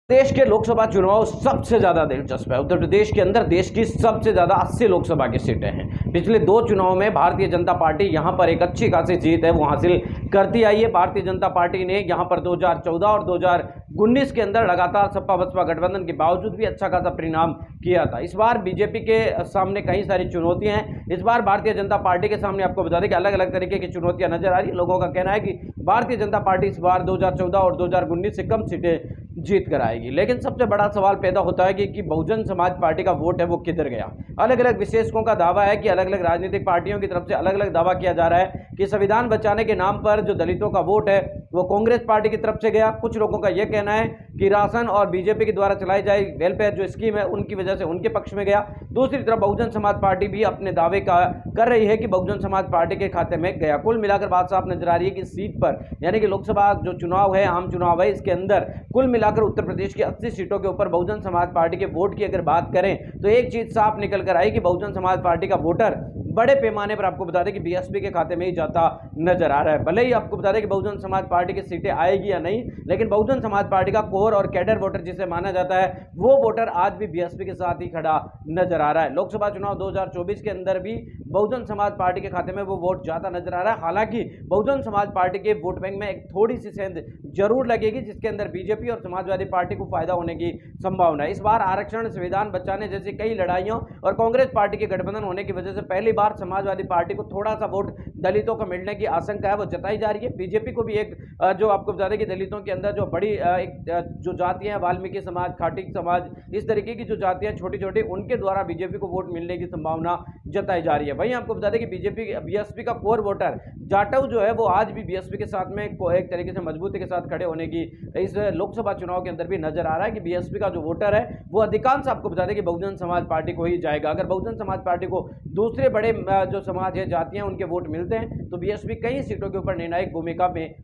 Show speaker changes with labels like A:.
A: देश के लोकसभा चुनाव सबसे ज्यादा दिलचस्प है। उत्तर प्रदेश के अंदर देश की सबसे ज्यादा 80 लोकसभा की सीटें हैं। पिछले दो चुनाव में भारतीय जनता पार्टी यहां पर एक अच्छी खासी जीत है वो हासिल करती आई है। भारतीय जनता पार्टी ने यहां पर 2014 और 2019 के अंदर लगातार सपा बसपा गठबंधन के बावजूद भी अच्छा खासा परिणाम किया था। इस बार बीजेपी के सामने कई सारी चुनौतियां हैं। इस बार भारतीय जनता पार्टी के सामने आपको बता दें कि अलग अलग तरीके की चुनौतियां नजर आ रही है। लोगों का कहना है कि भारतीय जनता पार्टी इस बार 2014 और 2019 से कम सीटें जीत कर आएगी, लेकिन सबसे बड़ा सवाल पैदा होता है कि बहुजन समाज पार्टी का वोट है वो किधर गया। अलग अलग विशेषज्ञों का दावा है कि अलग अलग राजनीतिक पार्टियों की तरफ से अलग अलग दावा किया जा रहा है कि संविधान बचाने के नाम पर जो दलितों का वोट है वो कांग्रेस पार्टी की तरफ से गया। कुछ लोगों का यह कहना है कि राशन और बीजेपी के द्वारा चलाई जाए वेलफेयर जो स्कीम है उनकी वजह से उनके पक्ष में गया। दूसरी तरफ बहुजन समाज पार्टी भी अपने दावे का कर रही है कि बहुजन समाज पार्टी के खाते में गया। कुल मिलाकर बात साफ नजर आ रही है कि सीट पर यानी कि लोकसभा जो चुनाव है, आम चुनाव है, इसके अंदर कुल मिलाकर उत्तर प्रदेश की 80 सीटों के ऊपर बहुजन समाज पार्टी के वोट की अगर बात करें तो एक चीज साफ निकल कर आई कि बहुजन समाज पार्टी का वोटर बड़े पैमाने पर आपको बता दें कि बीएसपी के खाते में ही जाता नजर आ रहा है। भले ही आपको बता दें कि बहुजन समाज पार्टी की सीटें आएगी या नहीं, लेकिन बहुजन समाज पार्टी का कोर और कैडर वोटर जिसे माना जाता है वो वोटर आज भी बीएसपी के साथ ही खड़ा नजर आ रहा है। लोकसभा चुनाव 2024 के अंदर भी बहुजन समाज पार्टी के खाते में वो वोट जाता नजर आ रहा है। हालांकि बहुजन समाज पार्टी के वोट बैंक में एक थोड़ी सी सेंध जरूर लगेगी, जिसके अंदर बीजेपी और समाजवादी पार्टी को फायदा होने की संभावना है। इस बार आरक्षण, संविधान बचाने जैसी कई लड़ाइयों और कांग्रेस पार्टी के गठबंधन होने की वजह से पहली बार समाजवादी पार्टी को थोड़ा सा वोट दलितों को मिलने की आशंका है वो जताई जा रही है। बीजेपी को भी एक जो आपको बता दें कि दलितों के अंदर जो बड़ी जो जातियां, वाल्मीकि समाज, खाटी समाज, इस तरीके की जो जातियां छोटी छोटी, उनके द्वारा बीजेपी को वोट मिलने की संभावना जताई जा रही है। वहीं आपको बता दें कि बीएसपी का कोर वोटर जाटव जो है वो आज भी बीएसपी के साथ में एक तरीके से मजबूती के साथ खड़े होने की इस लोकसभा चुनाव के अंदर भी नजर आ रहा है कि बीएसपी का जो वोटर है वो अधिकांश आपको बता दें कि बहुजन समाज पार्टी को ही जाएगा। अगर बहुजन समाज पार्टी को दूसरे बड़े जो समाज है, जातियां, उनके वोट मिलते हैं तो बीएसपी कई सीटों के ऊपर निर्णायक भूमिका में